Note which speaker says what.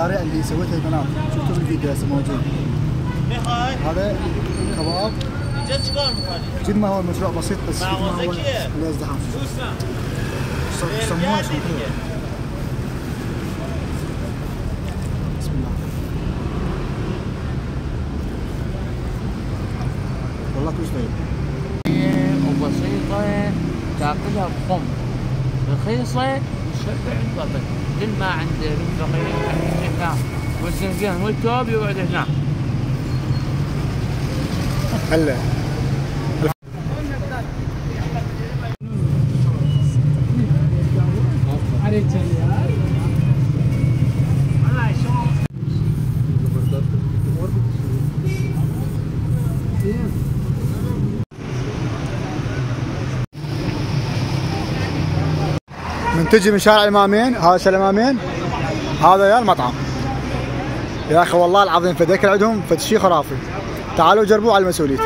Speaker 1: الشارع اللي سويتها البنات، شفتوا بالفيديو هسه موجود. هذا كباب جد ما هو المشروع بسيط بس جد ما هو الازدحام. سموه بسم الله. والله كل شيء
Speaker 2: وبسيطة تاكلها بخم، رخيصة وتشبع البطن. كل ما عنده فقير هناك والزنجان والتوب يقعد هناك.
Speaker 1: هلا من تجي من شارع الامامين، هذا شارع الامامين، هذا يا المطعم. يا اخي والله العظيم فد اكل عندهم فد شيء خرافي. تعالوا جربوه على مسؤوليتي.